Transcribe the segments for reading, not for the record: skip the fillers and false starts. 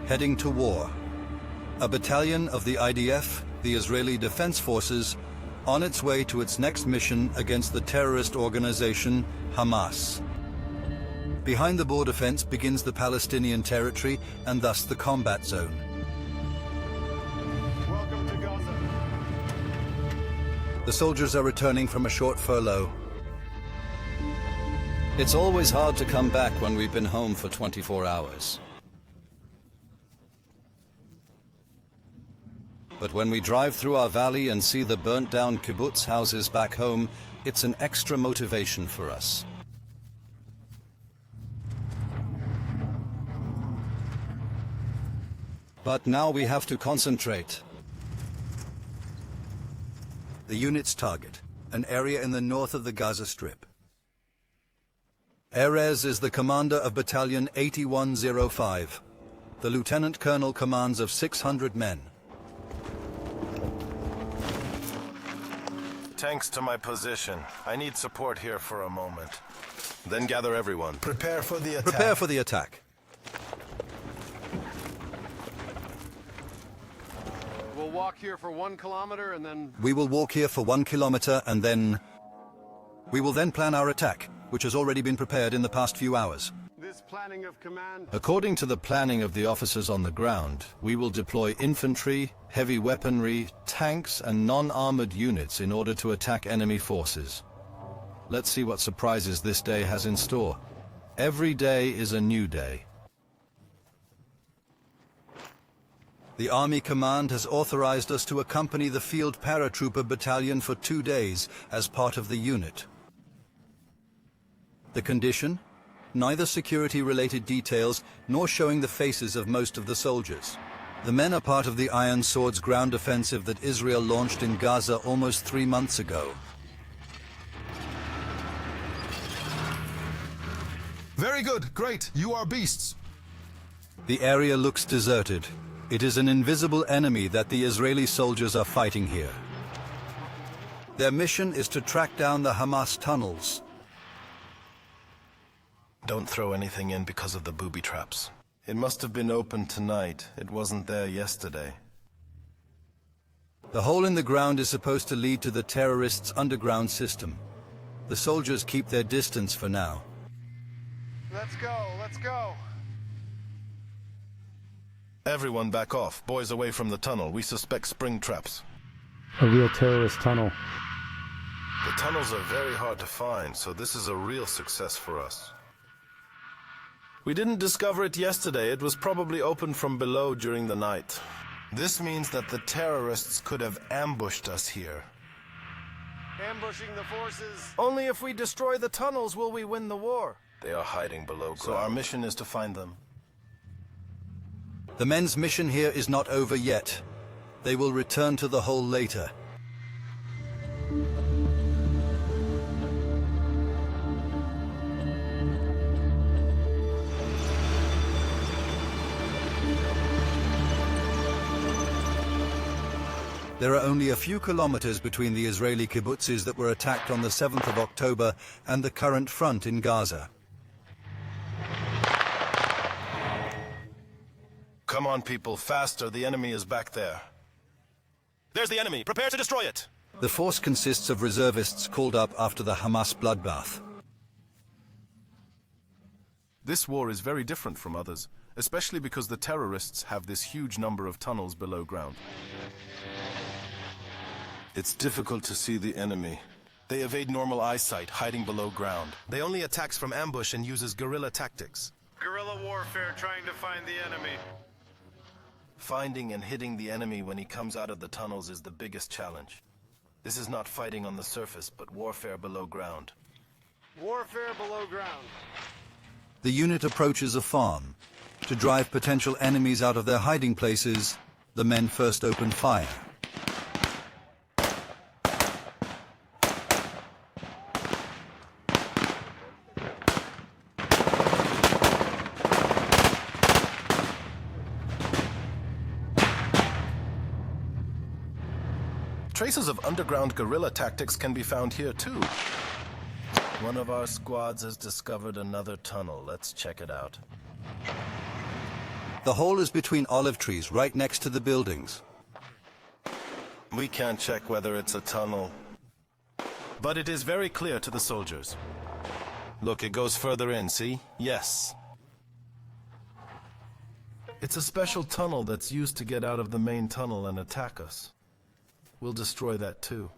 heading to war. A battalion of the IDF, the Israeli Defense Forces, on its way to its next mission against the terrorist organization Hamas. Behind the border fence begins the Palestinian territory and thus the combat zone. Welcome to Gaza. The soldiers are returning from a short furlough. It's always hard to come back when we've been home for 24 hours. But when we drive through our valley and see the burnt-down kibbutz houses back home, it's an extra motivation for us. But now we have to concentrate. The unit's target, an area in the north of the Gaza Strip. Erez is the commander of Battalion 8105. The lieutenant colonel commands of 600 men. Tanks to my position. I need support here for a moment. Then gather everyone. Prepare for the attack. Prepare for the attack. We'll walk here for 1 kilometer and then... We will walk here for 1 kilometer and then... We will then plan our attack, which has already been prepared in the past few hours. This planning of command... According to the planning of the officers on the ground, we will deploy infantry, heavy weaponry, tanks and non-armored units in order to attack enemy forces. Let's see what surprises this day has in store. Every day is a new day. The Army Command has authorized us to accompany the Field Paratrooper Battalion for 2 days as part of the unit. The condition? Neither security-related details nor showing the faces of most of the soldiers. The men are part of the Iron Sword's ground offensive that Israel launched in Gaza almost 3 months ago. Very good, great, you are beasts. The area looks deserted. It is an invisible enemy that the Israeli soldiers are fighting here. Their mission is to track down the Hamas tunnels. Don't throw anything in because of the booby traps. It must have been opened tonight. It wasn't there yesterday. The hole in the ground is supposed to lead to the terrorists' underground system. The soldiers keep their distance for now. Let's go, let's go. Everyone back off. Boys away from the tunnel. We suspect spring traps. A real terrorist tunnel. The tunnels are very hard to find, so this is a real success for us. We didn't discover it yesterday. It was probably opened from below during the night. This means that the terrorists could have ambushed us here. Ambushing the forces. Only if we destroy the tunnels will we win the war. They are hiding below ground. So our mission is to find them. The men's mission here is not over yet. They will return to the hole later. There are only a few kilometers between the Israeli kibbutzes that were attacked on the 7th of October and the current front in Gaza. Come on, people, faster. The enemy is back there. There's the enemy. Prepare to destroy it. The force consists of reservists called up after the Hamas bloodbath. This war is very different from others, especially because the terrorists have this huge number of tunnels below ground. It's difficult to see the enemy. They evade normal eyesight, hiding below ground. They only attacks from ambush and uses guerrilla tactics. Guerrilla warfare trying to find the enemy. Finding and hitting the enemy when he comes out of the tunnels is the biggest challenge. This is not fighting on the surface, but warfare below ground. Warfare below ground. The unit approaches a farm. To drive potential enemies out of their hiding places, the men first open fire. Traces of underground guerrilla tactics can be found here too. One of our squads has discovered another tunnel. Let's check it out. The hole is between olive trees right next to the buildings. We can't check whether it's a tunnel. But it is very clear to the soldiers. Look, it goes further in, see? Yes. It's a special tunnel that's used to get out of the main tunnel and attack us. We'll destroy that too.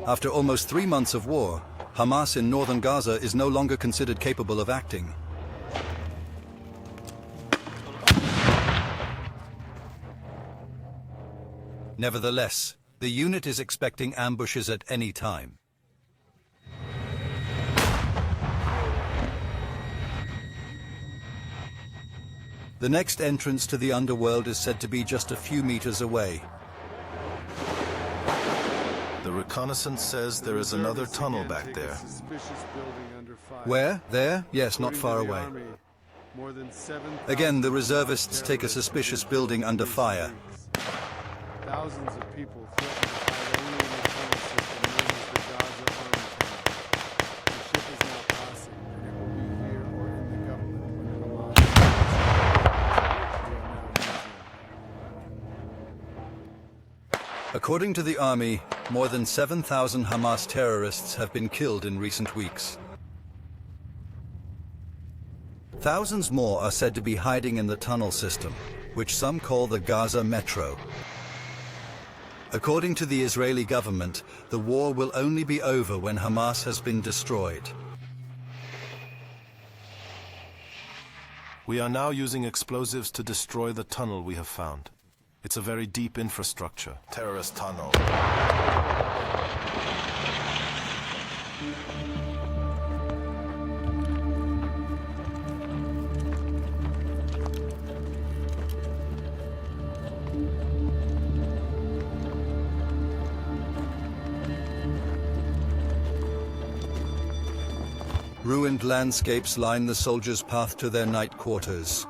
After almost 3 months of war, Hamas in northern Gaza is no longer considered capable of acting. Nevertheless, the unit is expecting ambushes at any time. The next entrance to the underworld is said to be just a few meters away. The reconnaissance says there is another tunnel back there. Where? There? Yes, not far away. Again, the reservists take a suspicious building under fire. Thousands of people threaten to fight only in the tunnel system known as the Gaza army tunnel. The ship is now passing, and it will be here or in the government when Hamas. According to the army, more than 7,000 Hamas terrorists have been killed in recent weeks. Thousands more are said to be hiding in the tunnel system, which some call the Gaza Metro. According to the Israeli government, the war will only be over when Hamas has been destroyed. We are now using explosives to destroy the tunnel we have found. It's a very deep infrastructure. Terrorist tunnel. Ruined landscapes line the soldiers' path to their night quarters.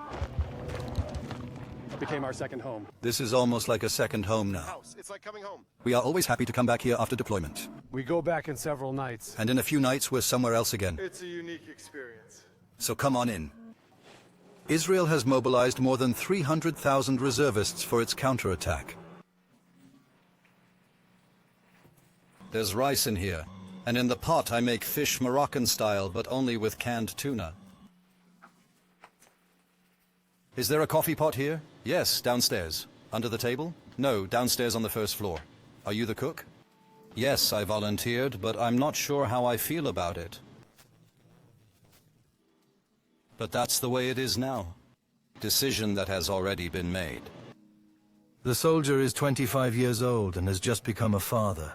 Became our second home. This is almost like a second home now. It's like coming home. We are always happy to come back here after deployment. We go back in several nights. And in a few nights, we're somewhere else again. It's a unique experience. So come on in. Israel has mobilized more than 300,000 reservists for its counterattack. There's rice in here. And in the pot I make fish Moroccan style, but only with canned tuna. Is there a coffee pot here? Yes, downstairs. Under the table? No, downstairs on the first floor. Are you the cook? Yes, I volunteered, but I'm not sure how I feel about it. But that's the way it is now. Decision that has already been made. The soldier is 25 years old and has just become a father.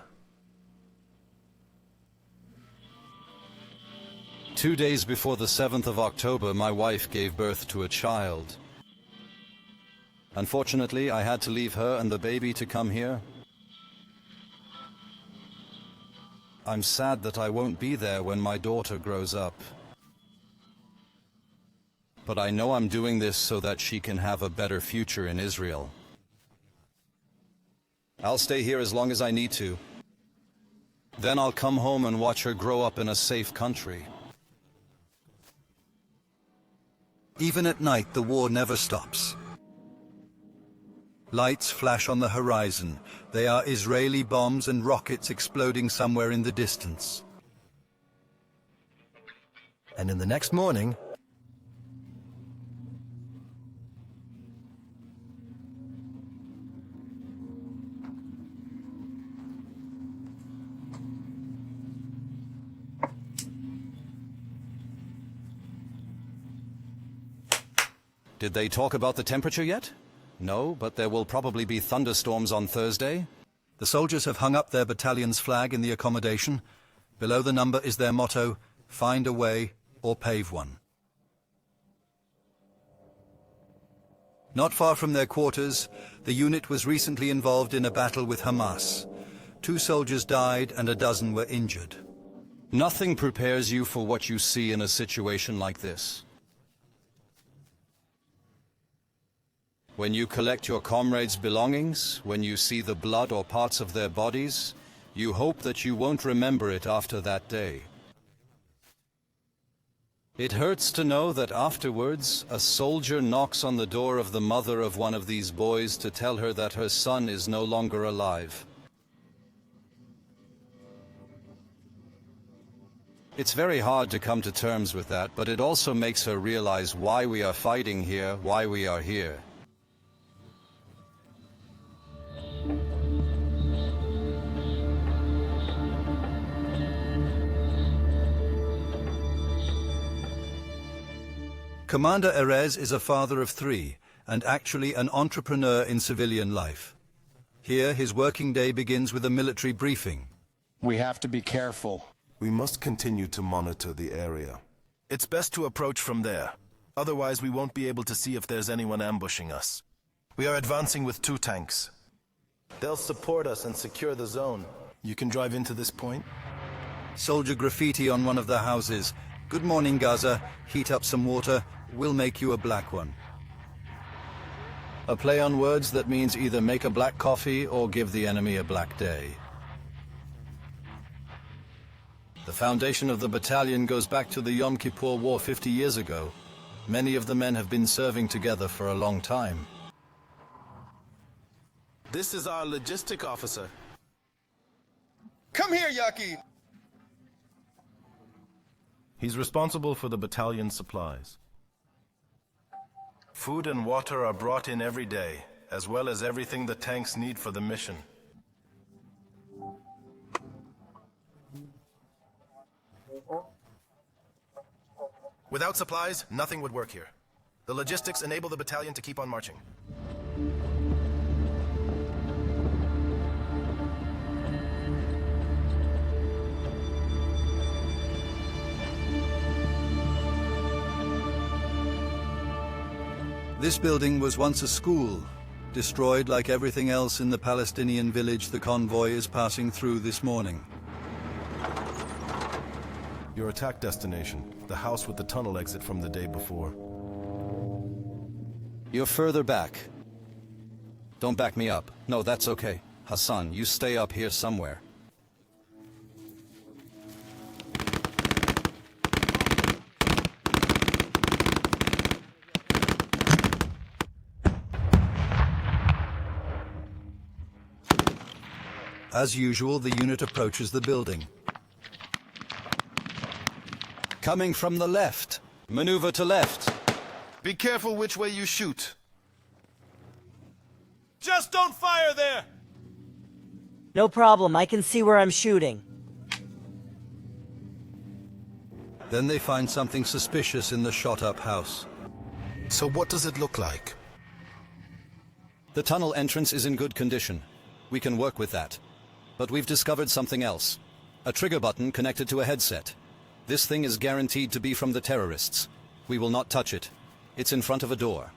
2 days before the 7th of October, my wife gave birth to a child. Unfortunately, I had to leave her and the baby to come here. I'm sad that I won't be there when my daughter grows up. But I know I'm doing this so that she can have a better future in Israel. I'll stay here as long as I need to. Then I'll come home and watch her grow up in a safe country. Even at night, the war never stops. Lights flash on the horizon. They are Israeli bombs and rockets exploding somewhere in the distance. And in the next morning, did they talk about the temperature yet? No, but there will probably be thunderstorms on Thursday. The soldiers have hung up their battalion's flag in the accommodation. Below the number is their motto, find a way or pave one. Not far from their quarters, the unit was recently involved in a battle with Hamas. 2 soldiers died and a dozen were injured. Nothing prepares you for what you see in a situation like this. When you collect your comrades' belongings, when you see the blood or parts of their bodies, you hope that you won't remember it after that day. It hurts to know that afterwards, a soldier knocks on the door of the mother of one of these boys to tell her that her son is no longer alive. It's very hard to come to terms with that, but it also makes her realize why we are fighting here, why we are here. Commander Erez is a father of 3, and actually an entrepreneur in civilian life. Here, his working day begins with a military briefing. We have to be careful. We must continue to monitor the area. It's best to approach from there. Otherwise, we won't be able to see if there's anyone ambushing us. We are advancing with 2 tanks. They'll support us and secure the zone. You can drive into this point. Soldier graffiti on one of the houses. Good morning, Gaza. Heat up some water. We'll make you a black one. A play on words that means either make a black coffee or give the enemy a black day. The foundation of the battalion goes back to the Yom Kippur War 50 years ago. Many of the men have been serving together for a long time. This is our logistic officer. Come here, Yaki! He's responsible for the battalion's supplies. Food and water are brought in every day, as well as everything the tanks need for the mission. Without supplies, nothing would work here. The logistics enable the battalion to keep on marching. This building was once a school, destroyed like everything else in the Palestinian village the convoy is passing through this morning. Your attack destination, the house with the tunnel exit from the day before. You're further back. Don't back me up. No, that's okay. Hassan, you stay up here somewhere. As usual, the unit approaches the building. Coming from the left. Maneuver to left. Be careful which way you shoot. Just don't fire there! No problem, I can see where I'm shooting. Then they find something suspicious in the shot-up house. So what does it look like? The tunnel entrance is in good condition. We can work with that. But we've discovered something else. A trigger button connected to a headset. This thing is guaranteed to be from the terrorists. We will not touch it. It's in front of a door.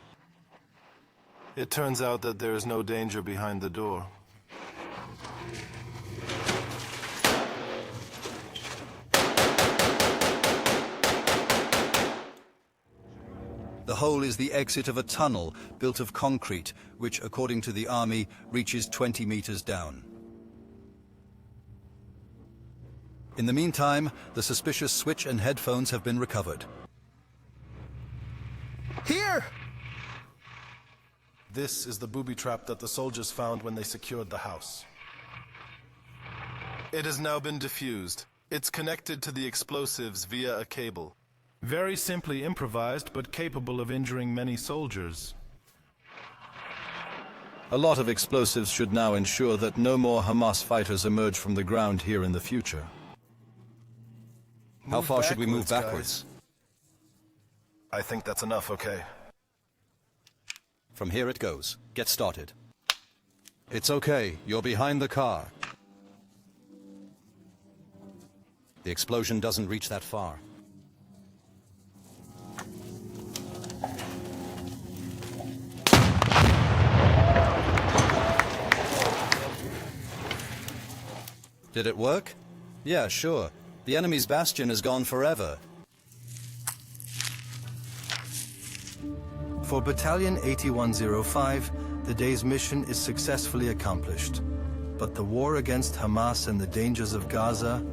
It turns out that there is no danger behind the door. The hole is the exit of a tunnel built of concrete, which, according to the army, reaches 20 meters down. In the meantime, the suspicious switch and headphones have been recovered. Here! This is the booby trap that the soldiers found when they secured the house. It has now been defused. It's connected to the explosives via a cable. Very simply improvised, but capable of injuring many soldiers. A lot of explosives should now ensure that no more Hamas fighters emerge from the ground here in the future. How far should we move backwards? I think that's enough, okay? From here it goes. Get started. It's okay. You're behind the car. The explosion doesn't reach that far. Did it work? Yeah, sure. The enemy's bastion is gone forever. For Battalion 8105, the day's mission is successfully accomplished. But the war against Hamas and the dangers of Gaza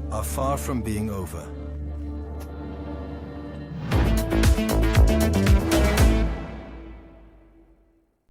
are far from being over.